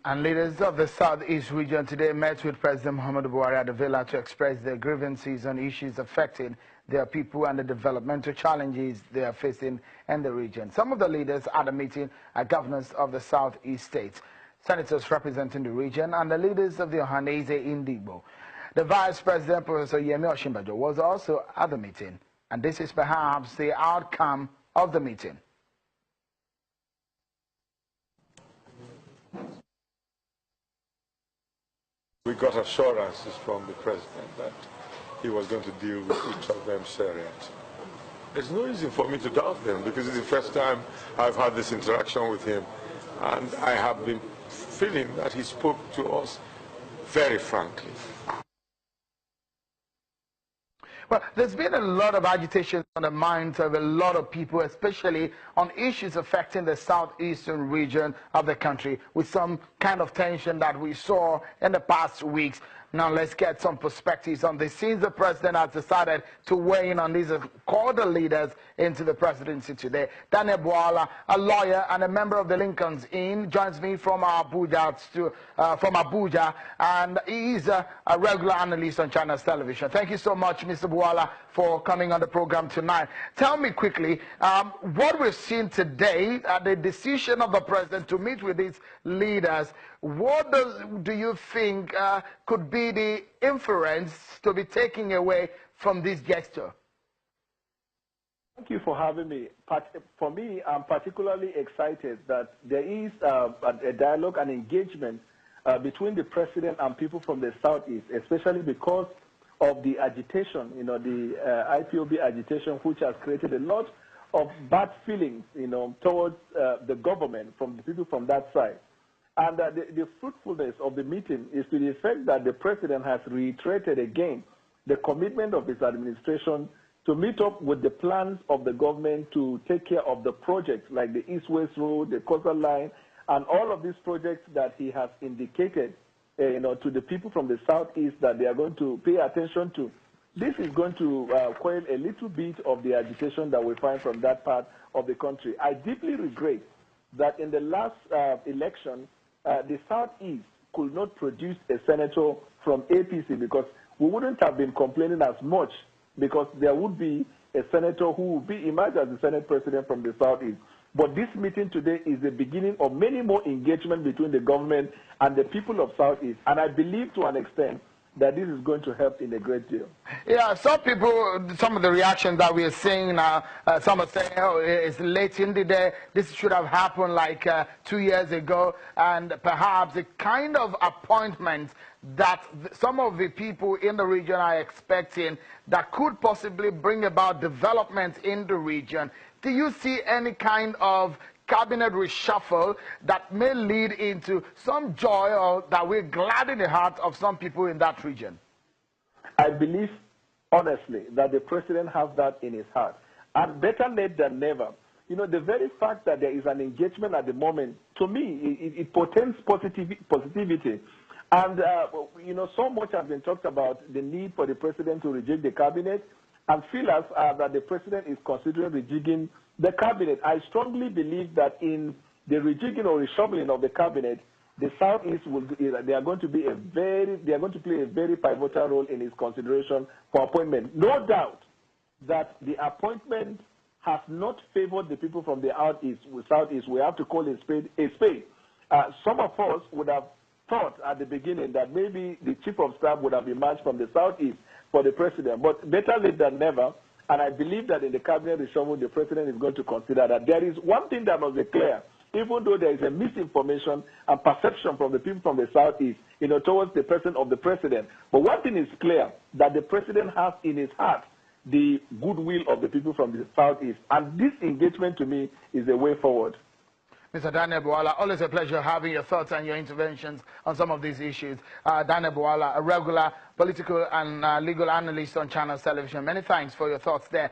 And leaders of the Southeast region today met with President Buhari at the villa to express their grievances on issues affecting their people and the developmental challenges they are facing in the region. Some of the leaders at the meeting are governors of the Southeast states, senators representing the region, and the leaders of the Ohanese Indigbo. The Vice President, Professor Yemi Osinbajo, was also at the meeting, and this is perhaps the outcome of the meeting. We got assurances from the president that he was going to deal with each of them seriously. There's no reason for me to doubt them because it's the first time I've had this interaction with him, and I have been feeling that he spoke to us very frankly. Well, there's been a lot of agitation on the minds of a lot of people, especially on issues affecting the southeastern region of the country, with some kind of tension that we saw in the past weeks. Now let's get some perspectives on this. Since the president has decided to weigh in on these, call the leaders into the presidency today. Daniel Buhari, a lawyer and a member of the Lincoln's Inn, joins me from Abuja, and he is a regular analyst on China's television. Thank you so much, Mr. Buhari, for coming on the program tonight. Tell me quickly, what we've seen today, the decision of the president to meet with these leaders, what do you think could be the inference to be taken away from this gesture? Thank you for having me. For me, I'm particularly excited that there is a dialogue and engagement between the president and people from the Southeast, especially because of the agitation, the IPOB agitation, which has created a lot of bad feelings, towards the government from the people from that side. And the fruitfulness of the meeting is to the effect that the president has reiterated again the commitment of his administration to meet up with the plans of the government to take care of the projects like the East-West Road, the Coastal Line, and all of these projects that he has indicated to the people from the Southeast that they are going to pay attention to. This is going to quell a little bit of the agitation that we find from that part of the country. I deeply regret that in the last election, the Southeast could not produce a senator from APC because we wouldn't have been complaining as much because there would be a senator who would be emerged as the Senate president from the Southeast. But this meeting today is the beginning of many more engagement between the government and the people of Southeast. And I believe to an extent that this is going to help in a great deal. Yeah, some people, some of the reactions that we are seeing now, some are saying, oh, it's late in the day, this should have happened like 2 years ago, and perhaps the kind of appointments that some of the people in the region are expecting that could possibly bring about development in the region. Do you see any kind of cabinet reshuffle that may lead into some joy or that will gladden the heart of some people in that region? I believe, honestly, that the president has that in his heart. And better late than never. The very fact that there is an engagement at the moment, to me, it portends positivity. And, so much has been talked about the need for the president to rejig the cabinet, and feel as that the president is considering rejigging the cabinet. I strongly believe that in the rejigging or reshuffling of the cabinet, the Southeast they are going to play a very pivotal role in his consideration for appointment. No doubt that the appointment has not favored the people from the Southeast. We have to call a spade a spade. Some of us would have thought at the beginning that maybe the chief of staff would have emerged from the Southeast for the president, but better late than never. And I believe that in the cabinet reshuffle, the president is going to consider that. There is one thing that must be clear, even though there is a misinformation and perception from the people from the Southeast, towards the person of the president. But one thing is clear, that the president has in his heart the goodwill of the people from the Southeast. And this engagement, to me, is the way forward. Mr. Daniel Buhari, always a pleasure having your thoughts and your interventions on some of these issues. Daniel Buhari, a regular political and legal analyst on China's television. Many thanks for your thoughts there.